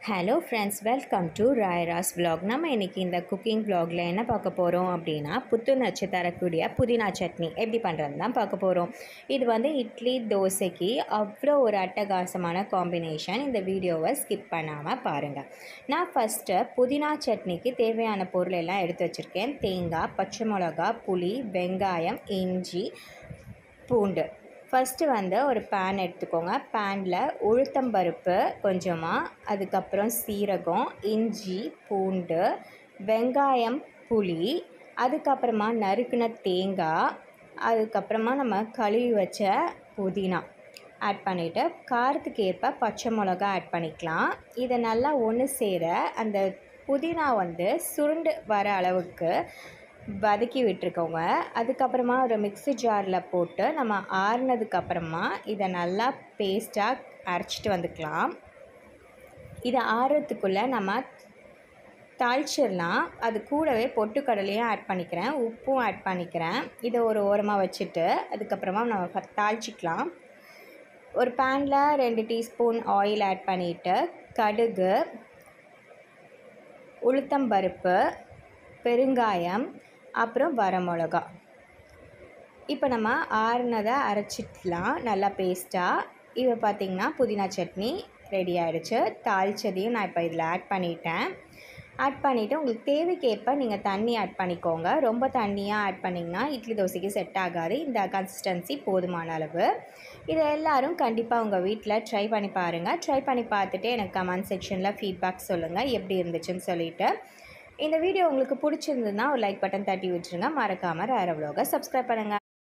Hello friends, welcome to ராயராஸ் vlog. நம்ம இன்றைக்கி இந்த குக்கிங் vlogல என்ன பார்க்க போகிறோம் அப்படின்னா, புத்துணர்ச்சி தரக்கூடிய புதினா சட்னி எப்படி பண்ணுறதுன்னு தான் பார்க்க போகிறோம். இது வந்து இட்லி தோசைக்கு அவ்வளோ ஒரு அட்டகாசமான காம்பினேஷன். இந்த வீடியோவை ஸ்கிப் பண்ணாமல் பாருங்கள். நான் ஃபஸ்ட்டு புதினா சட்னிக்கு தேவையான பொருள் எல்லாம் எடுத்து வச்சுருக்கேன். தேங்காய், பச்சை மிளகா, புளி, வெங்காயம், இஞ்சி, பூண்டு. ஃபஸ்ட்டு வந்து ஒரு பேன் எடுத்துக்கோங்க. பேனில் உளுத்தம்பருப்பு கொஞ்சமாக, அதுக்கப்புறம் சீரகம், இஞ்சி, பூண்டு, வெங்காயம், புளி, அதுக்கப்புறமா நறுக்கின தேங்காய், அதுக்கப்புறமா நம்ம கழுவி வச்ச புதினா ஆட் பண்ணிவிட்டு காரத்துக்கு ஏற்ப பச்சை மிளகா ஆட் பண்ணிக்கலாம். இதை நல்லா ஒன்று சேர அந்த புதினா வந்து சுருண்டு வர அளவுக்கு வதக்கி விட்டுருக்கோங்க. அதுக்கப்புறமா ஒரு மிக்ஸி ஜாரில் போட்டு நம்ம ஆறுனதுக்கப்புறமா இதை நல்லா பேஸ்ட்டாக அரைச்சிட்டு வந்துக்கலாம். இதை ஆறுறதுக்குள்ளே நம்ம தாளிச்சிடலாம். அது கூடவே பொட்டுக்கடலையும் ஆட் பண்ணிக்கிறேன், உப்பும் ஆட் பண்ணிக்கிறேன். இதை ஒரு ஓரமாக வச்சுட்டு அதுக்கப்புறமா நம்ம தாளிச்சிக்கலாம். ஒரு பேனில் 2 டீஸ்பூன் ஆயில் ஆட் பண்ணிவிட்டு கடுகு, உளுத்தம்பருப்பு, பெருங்காயம், அப்புறம் வரமிளகா. இப்போ நம்ம ஆறுனதை அரைச்சிக்கலாம் நல்லா பேஸ்ட்டாக. இப்போ பார்த்திங்கன்னா புதினா சட்னி ரெடி ஆகிடுச்சு. தாளிச்சதையும் நான் இப்போ இதில் ஆட் பண்ணிட்டேன். ஆட் பண்ணிவிட்டு உங்களுக்கு தேவைக்கேற்ப நீங்கள் தண்ணி ஆட் பண்ணிக்கோங்க. ரொம்ப தண்ணியாக ஆட் பண்ணிங்கன்னா இட்லி தோசைக்கு செட் ஆகாது. இந்த கன்சிஸ்டன்சி போதுமான அளவு. இதை எல்லோரும் கண்டிப்பாக உங்கள் வீட்டில் ட்ரை பண்ணி பாருங்கள். ட்ரை பண்ணி பார்த்துட்டு எனக்கு கமெண்ட் செக்ஷனில் ஃபீட்பேக் சொல்லுங்கள் எப்படி இருந்துச்சுன்னு சொல்லிவிட்டு. இந்த வீடியோ உங்களுக்கு பிடிச்சிருந்ததுன்னா ஒரு லைக் பட்டன் தட்டி விட்டுருங்க. மறக்காமல் ராயரா vlog சப்ஸ்கிரைப் பண்ணுங்கள்.